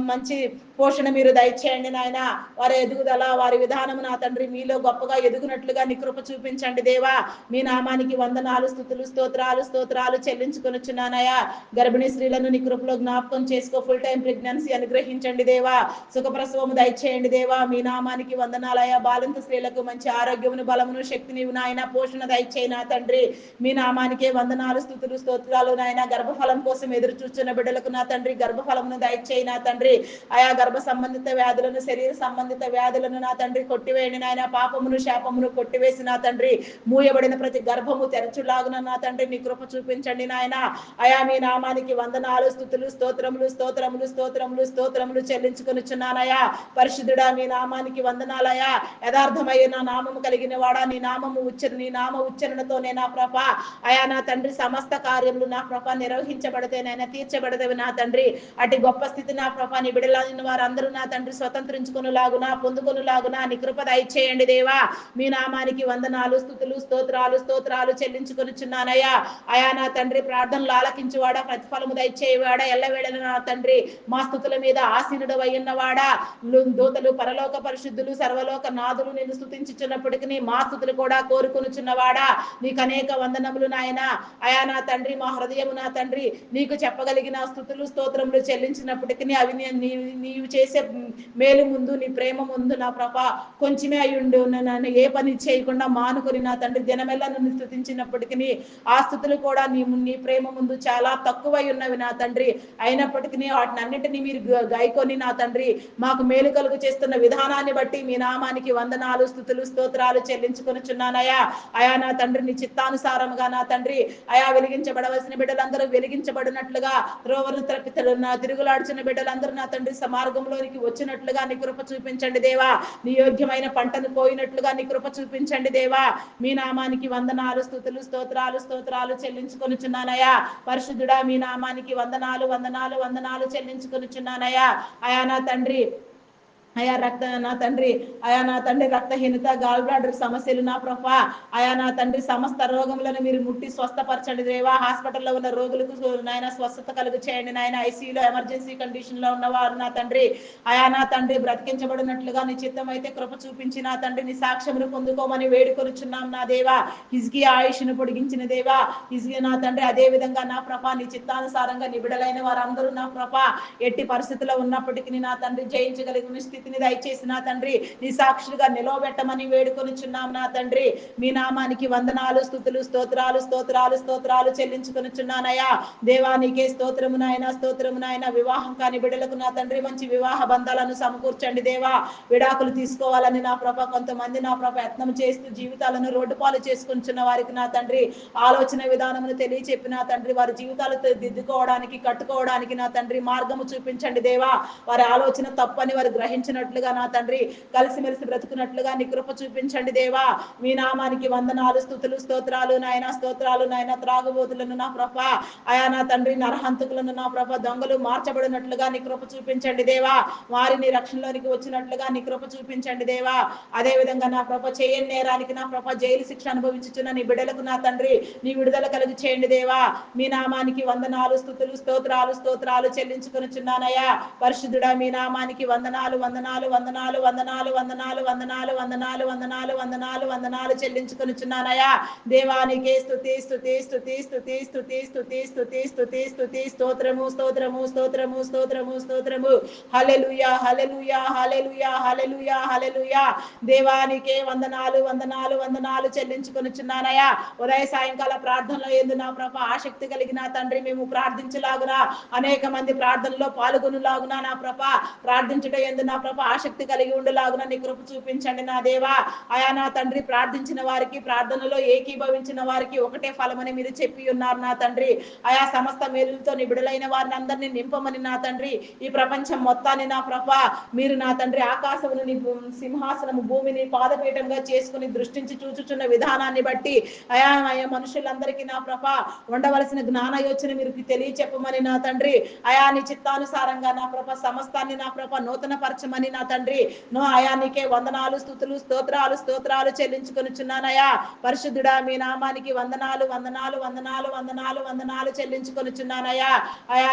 మంచి పోషణ మీరు దయచేయండి నాయన. వారి ఎదుగుదల వారి విధానము నా తండ్రి మీలో గొప్పగా ఎదుగునట్లుగా నీ కృప చూపించండి దేవా. మీ నామానికి వందనాలు, స్తుతులు, స్తోత్రాలు చెల్లించుకొనుచున్నానయ్యా. గర్భిణీ స్త్రీలను నీ కృపలో జ్ఞాపకం చేసుకో. ఫుల్ టైం ప్రెగ్నెన్సీ అనుగ్రహించండి దేవా. సుఖప్రసవము దయచేయండి దేవా. మీ నామానికి వందనాలయ్యా. బాలింత స్త్రీలకు మంచి ఆరోగ్యమును బలమును శక్తిని నాయన పోషణ దయచేయి నా తండ్రి. మీ నామానికే వందనాలు, స్తుతులు, స్తోత్రాలు నాయన. గర్భఫలం కోసం ఎదురు చూస్తున్న బిడ్డలకు నా తండ్రి గర్భఫలమును దయచేయి నా తండ్రి. ఆయా గర్భ సంబంధిత వ్యాధులను శరీర సంబంధిత వ్యాధులను నా తండ్రి కొట్టివేయండి నాయన. పాపమును శాపమును కొట్టివేసి నా తండ్రి మూయబడిన ప్రతి గర్భము తెరచులాగున నా తండ్రి నీ కృప చూపించండి నాయన. అయా మీ నామానికి వందనాలు, స్తుతులు, స్తోత్రములు చెల్లించుకొనుచున్నానయ్యా. పరిశుద్ధుడా మీ నామానికి వందనాలయ్యా. యథార్థమైన నామము కలిగిన వాడా నీ నామ ఉచ్చరణతోనే నా ప్రభ అయా నా తండ్రి సమస్త కార్యములు నా ప్రభ నిర్వహించబడితేనైనా తీర్చబడదేవి నా తండ్రి. అటు గొప్ప స్థితి నా ప్రభ నీ బిడ్డలైన వారందరూ నా తండ్రి స్వతంత్రించుకొనులాగున పొందుకొనులాగున నీ కృప దయచేయండి దేవా. మీ నామానికి వందనాలు, స్తుతులు, స్తోత్రాలు చెల్లించుకొనుచున్నానయ్యా. అయా నా తండ్రి ప్రార్థనలు ఆలకించువాడా, ప్రతిఫలము దయచేయవాడా, ఎల్లవేళను నా తండ్రి మా స్తుతుల మీద ఆసీనుడు అయ్యున్నవాడా. దూతలు పరలోక పరిశుద్ధులు సర్వలోక నాదులు నిన్ను స్తుతించుచున్నప్పటికీ మా స్తుతులు కూడా కోరుకొనుచున్నవాడా. నీకు అనేక వందనములు నాయన. అయా నా తండ్రి మా హృదయము నా తండ్రి నీకు చెప్పగలిగిన స్తుతులు స్తోత్రములు చెల్లించినప్పటికీ అవి నీవు చేసే మేలు ముందు నీ ప్రేమ ముందు నా ప్రభ కొంచెమే అయ్యుండు. నన్ను ఏ పని చేయకుండా మానుకొని నా తండ్రి దినమెల్లా నన్ను స్తుతించినప్పటికీ ఆ స్థుతులు కూడా నీ ప్రేమ ముందు చాలా తక్కువై ఉన్నవి నా తండ్రి. అయినప్పటికీ వాటిని అన్నింటినీ మీరు గాయకొని నా తండ్రి మాకు మేలు కలుగు చేస్తున్న విధానాన్ని బట్టి మీ నామానికి వందనాలు, స్తుతులు, స్తోత్రాలు చెల్లించుకొనుచున్నానయ్యా. అయా నా తండ్రి నీ చిత్తానుసారముగా నా తండ్రి అయా వెలిగించబడవలసిన బిడ్డలందరూ వెలిగించబడినట్లుగా రోవరు తిరుగులాడుచున్న బిడ్డలందరూ నా తండ్రి మార్గంలోనికి వచ్చినట్లుగా నీ కృప చూపించండి దేవా. నీ యోగ్యమైన పంటను పోయినట్లుగా నీ కృప చూపించండి దేవా. మీ నామానికి వందనాలు, స్తుతులు, స్తోత్రాలు చెల్లించుకొనుచున్నానయ్యా. పరిశుద్ధుడా మీ నామానికి వందనాలు చెల్లించుకొనుచున్నానయ్యా. అయా నా తండ్రి అయా నా తండ్రి, నా తండ్రి రక్తహీనత, గాల్ బ్లాడర్ సమస్యలు నా ప్రభా, నా తండ్రి సమస్త రోగములను మీరు ముట్టి స్వస్థపరచండి దేవా. హాస్పిటల్లో ఉన్న రోగులకు నాయన స్వస్థత కలుగు చేయండి నాయన. ఐసీయూలో ఎమర్జెన్సీ కండిషన్ లో ఉన్నవారు నా తండ్రి, నా తండ్రి బ్రతికించబడినట్లుగా నీ చిత్తం అయితే కృప చూపించి నా తండ్రి నీ సాక్ష్యమును పొందుకోమని వేడుకొనుచున్నాం నా దేవా. హిజ్కియా ఆయుష్ను పొడిగించిన దేవా, హిజ్కియా నా తండ్రి అదే విధంగా నా ప్రభా నీ చిత్తానుసారంగా నిబిడలైన వారందరూ నా ప్రభా ఎట్టి పరిస్థితుల్లో ఉన్నప్పటికీ నా తండ్రి జయించగలిగిన స్థితిని దయచేసి నా తండ్రి నీ సాక్షులుగా నిలవబెట్టమని వేడుకొనుచున్నాం నా తండ్రి. మీ నామానికి వందనాలు, స్తుతులు, స్తోత్రాలు స్తోత్రాలు స్తోత్రాలు చెల్లించుకొనుచున్నానయ్యా. దేవా నీకే స్తోత్రము నాయన, స్తోత్రము నాయన. వివాహం కాని బిడ్డలకు నా తండ్రి మంచి వివాహ బంధాలను సమకూర్చండి దేవా. విడాకులు తీసుకోవాలని నా ప్రభ కొంతమంది నా ప్రభ యత్నం చేస్తూ జీవితాలను రోడ్డు పాలు చేసుకుంటున్న వారికి నా తండ్రి ఆలోచన విధానమును తెలియచెప్పి నా తండ్రి వారి జీవితాలు దిద్దుకోవడానికి కట్టుకోవడానికి నా తండ్రి మార్గము చూపించండి దేవా. వారి ఆలోచన తప్పని వారు గ్రహించినట్లుగా నా తండ్రి కలిసిమెలిసి బ్రతుకున్నట్లుగా నీ కృప చూపించండి దేవా. మీ నామానికి వందనాలు, స్తుతులు, స్తోత్రాలు నాయన, స్తోత్రాలు నాయన. త్రాగుబోతులను నా ప్రభ, నా తండ్రి నరహంతకులను నా ప్రభ దొంగలు మార్చబడినట్లుగా నీ కృప చూపించండి దేవా. వారిని రక్షణలోనికి వచ్చినట్లుగా నీ కృప చూపించండి దేవా. అదే విధంగా నా ప్రభ చేయని నేరానికి నా ప్రభ జైలు శిక్ష అనుభవించుచున్న నీ బిడ్డలకు నా తండ్రి నీ విడుదల కలిగి చేయండి దేవా. మీ నామానికి వందనాలు, స్తుతులు, స్తోత్రాలు స్తోత్రాలు చెల్లించుకొనుచున్నానయ్యా. పరిశుద్ధుడా మీ నామానికి వందనాలు వందనాలు వందనాలు వందనాలు వందనాలు వందనాలు వందనాలు వందనాలు వందనాలు వందనాలు చెల్లించుకొనుచున్నానయ్యా. దేవానికే స్తుతి స్తుతి స్తుతి స్తుతి స్తుతి స్తుతి స్తుతి స్తుతి స్తుతి స్తోత్రము స్తోత్రము స్తోత్రము స్తోత్రము స్తోత్రము. హల్లెలూయా హల్లెలూయా హల్లెలూయా హల్లెలూయా హల్లెలూయా. దేవానికే వందనాలు వందనాలు వందనాలు చెల్లించుకొనుచున్నానయ్యా. ఉదయ సాయంకాల ప్రార్థనలో యందు నా ప్రభ ఆసక్తి కలిగిన తండ్రి మేము ప్రార్థించలాగున అనేక మంది ప్రార్థనలో పాల్గొనులాగున నా ప్రభ ప్రార్థించుట యందు నా ప్రభ ఆసక్తి కలిగి ఉండలాగున నీ కృప చూపించండి నా దేవా. నా తండ్రి ప్రార్థించిన వారికి ప్రార్థనలో ఏకీభవించిన వారికి ఒకటే ఫలమని మీరు చెప్పి ఉన్నారు నా తండ్రి. సమస్త మేలులతో నిబిడలైన వారిని అందరినీ నింపమని నా తండ్రి ఈ ప్రపంచం మొత్తాన్ని నా ప్రభ మీరు నా తండ్రి ఆకాశమును నీ సింహాసనము భూమిని పాదపీఠంగా చేసుకుని దృష్టించి చూచుచున్న విధానాన్ని బట్టి ఆయా మనుషులందరికీ నా ప్రభ ఉండవలసిన జ్ఞాన యోచన మీరు తెలియచెప్పమని నా తండ్రి నీ చిత్తానుసారంగా నా ప్రభ సమస్తాన్ని నా ప్రభ నూతన పరచమని నా తండ్రి నీకే వందనాలు, స్తుతులు, స్తోత్రాలు స్తోత్రాలు చెల్లించుకొనుచున్నానయ్యా. పరిశుద్ధుడా మీ నామానికి వందనాలు వందనాలు వందనాలు వందనాలు వందనాలు చెల్లించుకొనుచున్నానయ్యా.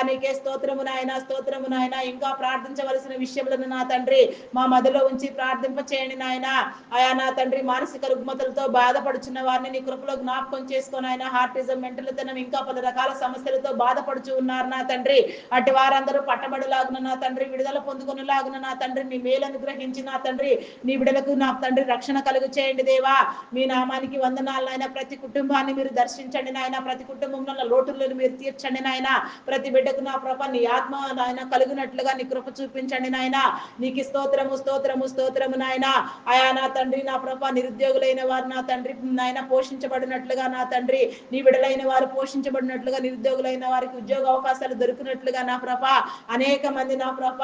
నీకే స్తోత్రము నాయన, స్తోత్రము నాయన. ఇంకా ప్రార్థించవలసిన విషయములను నా తండ్రి మా మదిలో ఉంచి ప్రార్థింప చేయండి నాయన. నా తండ్రి మానసిక రుగ్మతలతో బాధపడుచున్న వారిని నీ కృపలో జ్ఞాపకం చేసుకొని ఆయన హార్టిజం, మెంటల్తనం ఇంకా పలు రకాల సమస్యలతో బాధపడుచు ఉన్నారు నా తండ్రి. అటు వారందరూ పట్టబడులాగున నా తండ్రి విడుదల పొందుకునేలాగున నా తండ్రి నీ మేలను గ్రహించి నా తండ్రి నీ బిడ్డలకు నా తండ్రి రక్షణ కలుగు చేయండి దేవా. మీ నామానికి వందనాలు నాయన. ప్రతి కుటుంబాన్ని మీరు దర్శించండి నాయన. ప్రతి కుటుంబంలో లోటులను మీరు తీర్చండి నాయన. ప్రతి బిడ్డకు నా ప్రభ నీ ఆత్మ నాయన కలుగునట్లుగా నీ కృప చూపించండి నాయన. నీకు స్తోత్రము స్తోత్రము స్తోత్రము నాయన. నా తండ్రి నా ప్రభ నిరుద్యోగులైన వారు నా తండ్రి నాయన పోషించబడినట్లుగా నా తండ్రి నీ బిడ్డలైన వారు పోషించబడినట్లుగా నిరుద్యోగులైన వారికి ఉద్యోగ అవకాశాలు దొరికినట్లుగా నా ప్రభ అనేక మంది నా ప్రభ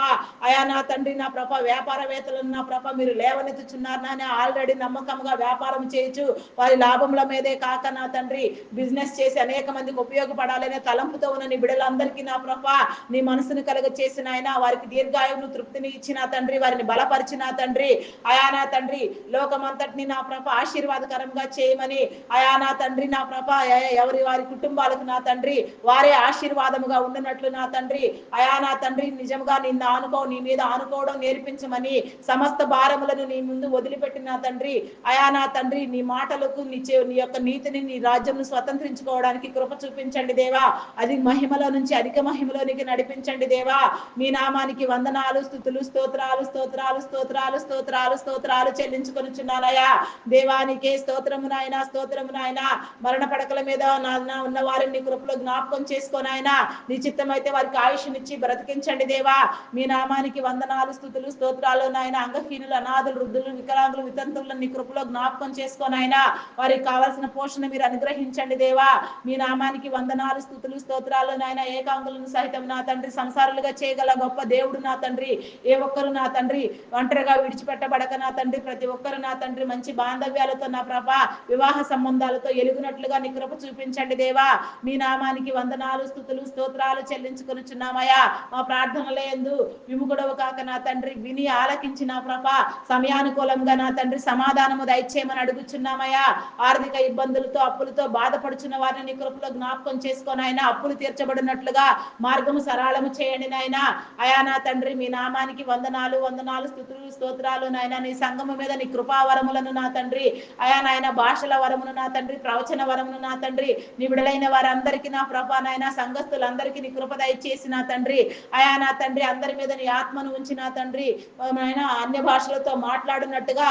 నా తండ్రి నా ప్రభ వ్యాపారవేత్తలను నా ప్రభ మీరు లేవనెత్తుచున్నారు నాయన. ఆల్రెడీ నమ్మకంగా వ్యాపారం చేయొచ్చు వారి లాభముల మీదే కాక నా తండ్రి బిజినెస్ చేసి అనేక మందికి ఉపయోగపడాలనే తలంపుతో ఉన్న నీ బిడ్డలందరికీ నా ప్రభ నీ మనసును కలుగ చేసిన ఆయన వారికి దీర్ఘాయువును తృప్తిని ఇచ్చిన తండ్రి వారిని బలపరిచిన తండ్రి నా తండ్రి లోకమంతటిని నా ప్రభ ఆశీర్వాదకరంగా చేయమని నా తండ్రి నా ప్రభ ఎవరి వారి కుటుంబాలకు నా తండ్రి వారే ఆశీర్వాదముగా ఉండినట్లు నా తండ్రి నా తండ్రి నిజంగా నీ మీద ఆనుకోవడం నేర్పించమని సమస్త భారములను నీ ముందు వదిలిపెట్టిన తండ్రి నా తండ్రి నీ మాటలకు నీ యొక్క నీతిని నీ రాజ్యంను స్వతంత్రించుకోవడానికి కృప చూపించండి దేవా. అది మహిమలో నుంచి అధిక మహిమలోనికి నడిపించండి దేవా. మీ నామానికి వందనాలు, స్తుతులు, స్తోత్రాలు స్తోత్రాలు స్తోత్రాలు స్తోత్రాలు స్తోత్రాలు చెల్లించుకొనుచున్నానయ్యా. దేవానికే స్తోత్రము నాయన, స్తోత్రము నాయన. మరణ పడకల మీద ఉన్న వారిని కృపలో జ్ఞాపకం చేసుకొని ఆయన నీ చిత్తమైతే వారికి ఆయుష్నిచ్చి బ్రతికించండి దేవా. మీ నామానికి వందనాలు, స్తుతులు, స్తోత్రాలు నాయన. అంగహీనులు, అనాథులు, వృద్ధులు, వికలాంగులు, వితంతువులను నీ కృపలో జ్ఞాపకం చేసుకొని ఆయన వారికి కావాల్సిన పోషణ మీరు అనుగ్రహించండి దేవా. మీ నామానికి వందనాలు, స్తుతులు, స్తోత్రాలు నాయన. ఏకాంగులను సహితం నా తండ్రి సంసారులుగా చేయగల గొప్ప దేవుడు నా తండ్రి. ఏ ఒక్కరు నా తండ్రి ఒంటరిగా విడిచిపెట్టబడక నా తండ్రి ప్రతి ఒక్కరు నా తండ్రి మంచి బాంధవ్యాలతో నా ప్రభ వివాహ సంబంధాలతో ఎలుగునట్లుగా నీ కృప చూపించండి దేవా. మీ నామానికి వందనాలు, స్తుతులు, స్తోత్రాలు చెల్లించుకొనుచున్నామయ్యా. మా ప్రార్థనల యందు విముఖుడవు కాక నా తండ్రి తండ్రి విని ఆలకించి నా ప్రభా సమయానుకూలంగా నా తండ్రి సమాధానము దయచేయమని అడుగుచున్నామయ్యా. ఆర్థిక ఇబ్బందులతో అప్పులతో బాధపడుచున్న వారిని నీ కృపలో జ్ఞాపకం చేసుకొని ఆయన అప్పులు తీర్చబడినట్లుగా మార్గము సరళము చేయండి నాయన. అయా నా తండ్రి మీ నామానికి వందనాలు వందనాలు స్తుతులు స్తోత్రాలు నాయన. నీ సంఘము మీద నీ కృపావరములను నా తండ్రి అయా నాయన భాషల వరమును నా తండ్రి ప్రవచన వరమును నా తండ్రి నీ విడలైన వారందరికీ నా ప్రభా నాయన సంఘస్థులందరికీ నీ కృప దయచేసి నా తండ్రి అయా నా తండ్రి అందరి మీద నీ ఆత్మను ఉంచి నా తండ్రి నాయన అన్య భాషలతో మాట్లాడినట్టుగా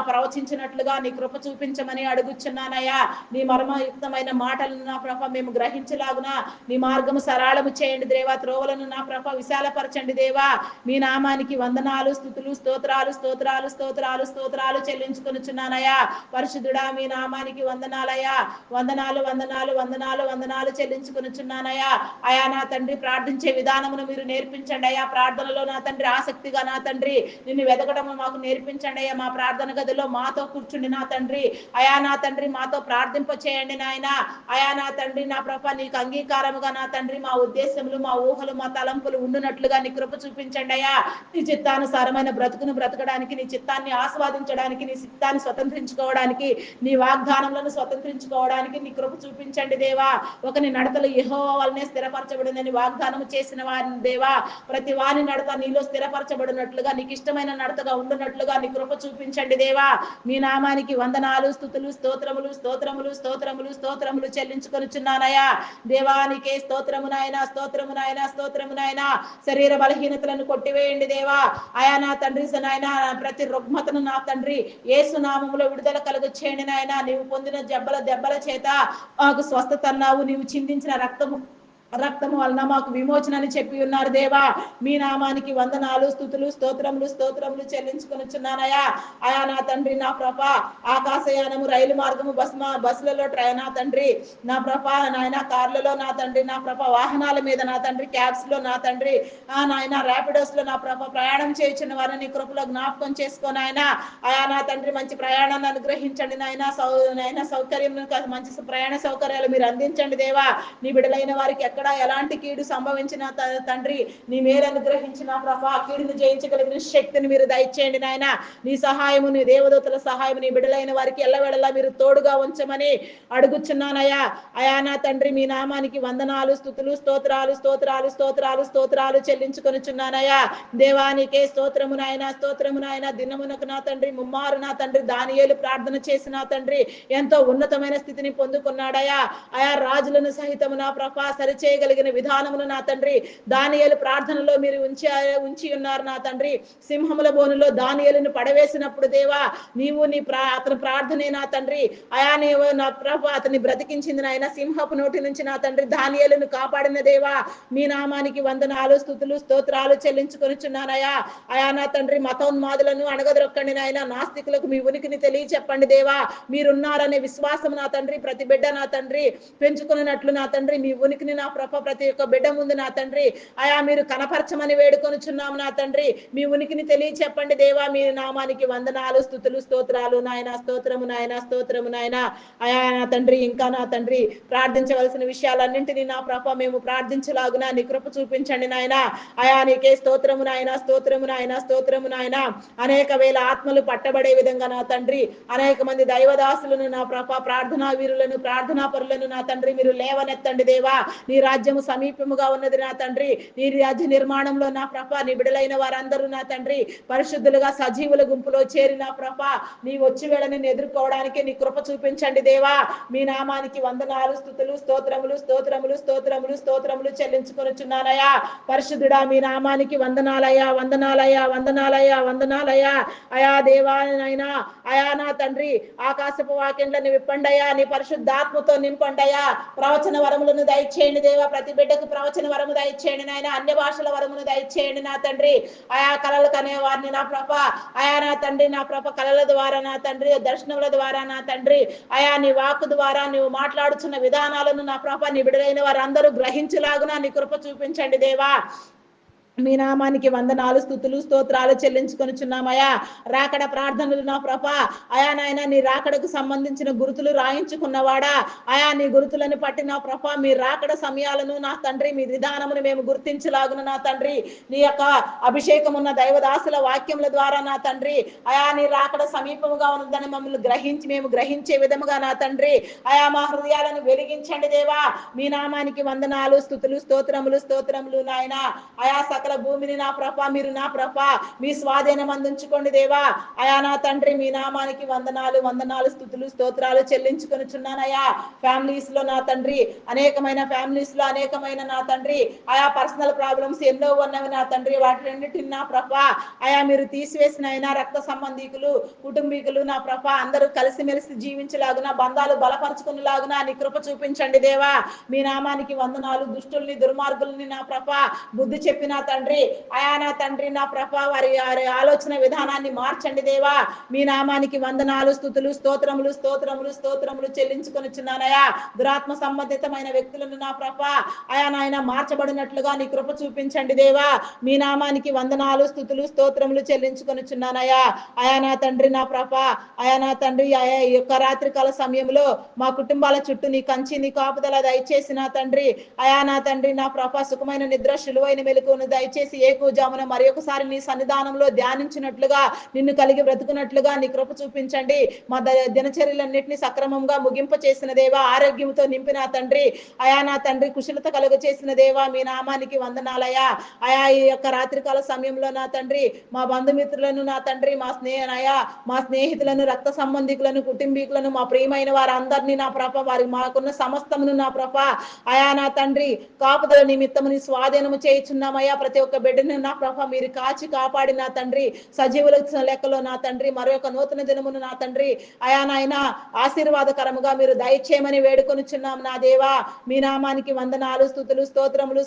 ప్రవచించినట్లుగా నీ కృప చూపించమని అడుగుచున్నానయ్యా. నీ మర్మయుక్తమైన మాటలను నా ప్రభ మేము గ్రహించలాగున నీ మార్గము సరళము చేయండి దేవా. త్రోవలను నా ప్రభ విశాలపరచండి దేవా. మీ నామానికి వందనాలు స్తుతులు స్తోత్రాలు స్తోత్రాలు స్తోత్రాలు స్తోత్రాలు చెల్లించుకొనుచున్నానయ్యా. పరిశుద్ధుడా మీ నామానికి వందనాలయ్యా. వందనాలు వందనాలు వందనాలు వందనాలు చెల్లించుకొనుచున్నానయ్యా. అయా నా తండ్రి ప్రార్థించే విధానమును మీరు నేర్పించండి అయ్యా. ప్రార్థనలో నా తండ్రి ఆసక్తిగా నా తండ్రి నిన్ను వెతకడం మాకు నేర్పించండి అయ్యా. మా ప్రార్థన గదిలో మాతో కూర్చుండి నా తండ్రి అయా నా తండ్రి మాతో ప్రార్థింప చేయండి నాయన. అయా నా తండ్రి నా ప్రభ నీకు అంగీకారముగా నా తండ్రి మా ఉద్దేశములు మా ఊహలు మా తలంపులు ఉండునట్లుగా నీ కృప చూపించండి అయ్యా. నీ చిత్తానుసారమైన బ్రతుకును బ్రతకడానికి నీ చిత్తాన్ని ఆస్వాదించడానికి నీ చిత్తాన్ని స్వతంత్రించుకోవడానికి నీ వాగ్దానములను స్వతంత్రించుకోవడానికి నీ కృప చూపించండి దేవా. ఒకని నడతలు యెహోవా వలనే స్థిరపరచబడిందని వాగ్దానము చేసిన వారిని దేవా ప్రతి వాని నడత నీలో స్థిరపరచబడినట్లుగా నీకు ఇష్టమైన నడతగా ఉండునట్లుగా నీ కృప చూపించండి దేవా. మీ నామానికి వందనాలు స్తుతులు స్తోత్రములు స్తోత్రములు స్తోత్రములు స్తోత్రములు చెల్లించుకొనుచున్నానయ్యా. దేవానికే స్తోత్రము నాయన స్తోత్రము నాయన స్తోత్రము నాయన. శరీర బలహీనతలను కొట్టివేయండి దేవా. అయా నా తండ్రి నాయన ప్రతి రుగ్మతను నా తండ్రి యేసు నామములో విడుదల కలుగ చేయండి నాయన. నీవు పొందిన దెబ్బల చేత మాకు స్వస్థత అన్నావు. నీవు చిందించిన రక్తము వలన మాకు విమోచన అని చెప్పి ఉన్నారు దేవా. మీ నామానికి వందనాలు స్తుతులు స్తోత్రములు స్తోత్రములు చెల్లించుకొనుచున్నానయ్యా. అయా నా తండ్రి నా ప్రభ ఆకాశయానము రైలు మార్గము బస్సులలో నా తండ్రి నా ప్రభ నాయన కార్లలో నా తండ్రి నా ప్రభ వాహనాల మీద నా తండ్రి క్యాబ్స్ లో నా తండ్రి నాయన ర్యాపిడోస్ లో నా ప్రభ ప్రయాణం చేయుచున్న వారిని కృపలో జ్ఞాపకం చేసుకొని ఆయన అయా నా తండ్రి మంచి ప్రయాణాన్ని అనుగ్రహించండి నాయన సౌకర్యం మంచి ప్రయాణ సౌకర్యాలు మీరు అందించండి దేవా. నీ బిడలైన వారికి ఎక్కడ ఎలాంటి కీడు సంభవించిన తండ్రి నీ మేలు అనుగ్రహించిన ప్రభా కీడును జయించగలిగిన శక్తిని మీరు దయచేయండి నాయన. నీ సహాయము నీ దేవదూతల సహాయము నీ బిడలైన వారికి ఎల్లవేళలా మీరు తోడుగా ఉంచమని అడుగుచున్నానయ్యా. అయా నా తండ్రి మీ నామానికి వందనాలు స్తుతులు స్తోత్రాలు స్తోత్రాలు స్తోత్రాలు స్తోత్రాలు చెల్లించుకొనుచున్నానయ్యా. దేవానికే స్తోత్రము నాయన స్తోత్రము నాయన. దినమునకు నా తండ్రి ముమ్మారు నా తండ్రి దానియేలు ప్రార్థన చేసి నా తండ్రి ఎంతో ఉన్నతమైన స్థితిని పొందుకున్నాడయ్యా. అయా రాజులను సహితము నా ప్రభా సరిచేయగలిగిన విధానమును నా తండ్రి దానియేలు ప్రార్థనలో మీరు ఉంచి ఉన్నారు నా తండ్రి. సింహముల బోనులో దానియేలును పడవేసినప్పుడు దేవా నీవు అతని ప్రార్థనే నా తండ్రి అయా నీవు నా ప్రభు అతన్ని బ్రతికించింది నాయన. సింహపు నోటి నుంచి నా తండ్రి దానియేలును కాపాడిన దేవా మీ నామానికి వందనాలు స్తుతులు స్తోత్రాలు చెల్లించుకొనుచున్నానయ్యా. అయా నా తండ్రి మతోన్మాదులను అణగదొక్కండి నాయన. నాస్తికులకు మీ ఉనికిని తెలియచెప్పండి దేవా. మీరున్నారనే విశ్వాసం నా తండ్రి ప్రతి బిడ్డ నా తండ్రి పెంచుకున్నట్లు నా తండ్రి మీ ఉనికిని నా ప్రభ ప్రతి ఒక్క బిడ్డ ముందు నా తండ్రి అయా మీరు కనపరచమని వేడుకొనుచున్నాము నా తండ్రి. మీ ఉనికిని తెలియచెప్పండి దేవా. మీ నామానికి వందనాలు స్తుతులు స్తోత్రాలు నాయన. స్తోత్రము నాయన స్తోత్రము నాయన. అయా నా తండ్రి ఇంకా నా తండ్రి ప్రార్థించవలసిన విషయాలన్నింటినీ నా ప్రభ మేము ప్రార్థించలాగున నీ కృప చూపించండి నాయన. అయా నీకే స్తోత్రము నాయన స్తోత్రము నాయన స్తోత్రము నాయన. అనేక వేల ఆత్మలు పట్టబడే విధంగా నా తండ్రి అనేక మంది దైవదాసులను నా ప్రభ ప్రార్థనా వీరులను ప్రార్థనా పరులను నా తండ్రి మీరు లేవనెత్తండి దేవా. నీ రాజ్యము సమీపముగా ఉన్నది నా తండ్రి. నీ రాజ్య నిర్మాణంలో నా ప్రభ నీ బిడలైన వారందరూ నా తండ్రి పరిశుద్ధులుగా సజీవుల గుంపులో చేరి నా ప్రభ నీ వచ్చి వేళని ఎదుర్కోవడానికి నీ కృప చూపించండి దేవా. మీ నామానికి వందనాలు స్తుతులు స్తోత్రములు స్తోత్రములు స్తోత్రములు స్తోత్రములు చెల్లించుకొనుచున్నానయ్యా. పరిశుద్ధుడా మీ నామానికి వందనాలయ్యా వందనాలయ్యా వందనాలయ్యా వందనాలయ్యా. అయా దేవానైనా అయా నా తండ్రి ఆకాశపు వాక్యంలను విప్పండయ్యా. నీ పరిశుద్ధాత్మతో నింపండయ్యా. ప్రవచన వరములను దయచేయండి దేవా. ప్రతి బిడ్డకు ప్రవచన వరము దయచేయండి నాయన. అన్య భాషల వరమును దయచేయండి నా తండ్రి. ఆయా కళలు కనే వారిని నా ప్రభ ఆయా నా తండ్రి నా ప్రభ కళల ద్వారా నా తండ్రి దర్శనముల ద్వారా నా తండ్రి ఆయా నీ వాక్కు ద్వారా నువ్వు మాట్లాడుచున్న విధానాలను నా ప్రభ నీ బిడలైన వారందరూ గ్రహించులాగున నీ కృప చూపించండి దేవా. మీ నామానికి వందనాలు, స్తుతులు, స్తోత్రాలు చెల్లించుకొనుచున్నామయ్యా. రాకడ ప్రార్థనలు నా ప్రభ, అయా నాయన నీ రాకడకు సంబంధించిన గురుతులు రాయించుకున్నవాడా, అయా నీ గురుతులను పట్టి నా ప్రభ, మీ రాకడ సమయాలను నా తండ్రి, మీ విధానమును మేము గుర్తించలాగున నా తండ్రి, నీ యొక్క అభిషేకం ఉన్న దైవదాసుల వాక్యముల ద్వారా నా తండ్రి, అయా నీ రాకడ సమీపముగా ఉన్నదని మమ్మల్ని మేము గ్రహించే విధముగా నా తండ్రి, అయా మా హృదయాలను వెలిగించండి దేవా. మీ నామానికి వందనాలు, స్తుతులు, స్తోత్రములు నాయన. అయా సకల భూమిని నా ప్రభ, మీరు నా ప్రభ మీ స్వాధీనం అందించుకోండి దేవా. అయా నా తండ్రి, మీ నామానికి వందనాలు, స్తుతులు, స్తోత్రాలు చెల్లించుకొనుచున్నానయ్యా. ఫ్యామిలీస్ లో నా తండ్రి, అనేకమైన ఫ్యామిలీస్ లో అనేకమైన నా తండ్రి, ఆయా పర్సనల్ ప్రాబ్లమ్స్ ఎన్నో ఉన్నవి నా తండ్రి, వాటిన్నిటిని నా ప్రభ అయా మీరు తీసివేసిన అయినా రక్త సంబంధికులు, కుటుంబీకులు నా ప్రభ అందరూ కలిసిమెలిసి జీవించలాగున, బంధాలు బలపరుచుకునేలాగున నీ కృప చూపించండి దేవా. మీ నామానికి వందనాలు. దుష్టుల్ని, దుర్మార్గుల్ని నా ప్రభ బుద్ధి చెప్పిన తండ్రి, అయా నా తండ్రి నా ప్రభ వారి ఆలోచన విధానాన్ని మార్చండి దేవా. మీ నామానికి వందనాలు, స్తుతులు, స్తోత్రములు చెల్లించుకొనిచున్నానయా. దురాత్మ సంబంధితమైన వ్యక్తులను నా ప్రభ అయా నాయన మార్చబడినట్లుగా నీ కృప చూపించండి దేవా. మీ నామానికి వందనాలు, స్తుతులు, స్తోత్రములు చెల్లించుకొనిచున్నానయా. అయా నా తండ్రి నా ప్రభ, అయా నా తండ్రి, అయా ఈ యొక్క రాత్రికాల సమయంలో మా కుటుంబాల చుట్టూ నీ కంచి, నీ కాపుదల దయచేసి నా తండ్రి, అయా నా తండ్రి నా ప్రభ సుఖమైన నిద్ర, శిలువైన మెలకువను దయచేసి ఏకూజామున మరి ఒకసారి నీ సన్నిధానంలో ధ్యానించినట్లుగా, నిన్ను కలిగి బ్రతుకున్నట్లుగా నీ కృప చూపించండి. మా దినచర్యలన్నింటినీ సక్రమంగా ముగింప చేసిన దేవా, ఆరోగ్యంతో నింపిన తండ్రి, అయా నా తండ్రి కుశలత కలుగ చేసిన దేవా. మీ నామానికి వందనాలయా. అయా ఈ యొక్క రాత్రికాల సమయంలో నా తండ్రి, మా బంధుమిత్రులను నా తండ్రి, మా స్నేహితులను, రక్త సంబంధికులను, కుటుంబీకులను, మా ప్రియమైన వారందరినీ నా ప్రభ, వారి మాకున్న సమస్తమును నా ప్రభ అయా నా తండ్రి కాపుదల నిమిత్తము నీ స్వాధీనము చేయుచున్నామయ్యా. ప్రతి ఒక్క బిడ్డను నా ప్రభ మీరు కాచి కాపాడి నా తండ్రి, సజీవుల లెక్కలో నా తండ్రి మరొక నూతన దినమును నా తండ్రి అయా నాయన ఆశీర్వాదకరముగా మీరు దయచేయమని వేడుకొనుచున్నాం నా దేవా. మీ నామానికి వందనాలు, స్తుతులు, స్తోత్రములు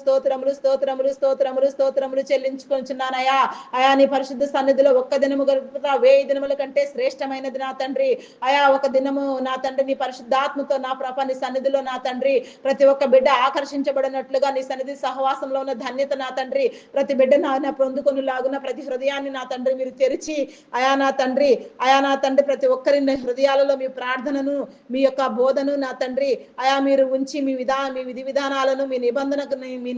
చెల్లించుకొనుచున్నానయ్యా. అయా నీ పరిశుద్ధ సన్నిధిలో ఒక్క దినము గడుపుతా 1000 దినముల కంటే శ్రేష్టమైనది నా తండ్రి. అయా ఒక దినము నా తండ్రి నీ పరిశుద్ధాత్మతో నా ప్రభ నీ సన్నిధిలో నా తండ్రి ప్రతి ఒక్క బిడ్డ ఆకర్షించబడినట్లుగా నీ సన్నిధి సహవాసంలో ఉన్న ధన్యత నా తండ్రి ప్రతి బిడ్డ నా పొందుకొని లాగున ప్రతి హృదయాన్ని నా తండ్రి మీరు తెరిచి అయా నా తండ్రి ప్రతి ఒక్కరి హృదయాలలో మీ ప్రార్థనను, మీ యొక్క బోధను నా తండ్రి అయా మీరు ఉంచి మీ విధి విధానాలను, మీ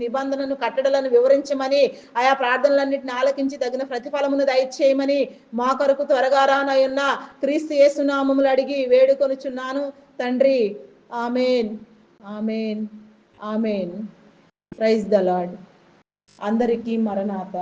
నిబంధనను కట్టడలను వివరించమని, ఆయా ప్రార్థనలన్నింటిని ఆలకించి తగిన ప్రతిఫలమును దయచేయమని మా కొరకు త్వరగా రానయున్న క్రీస్తు యేసు నామములు అడిగి వేడుకొనుచున్నాను తండ్రి. Amen, amen, amen. Praise the lord. అందరికీ మరణాత.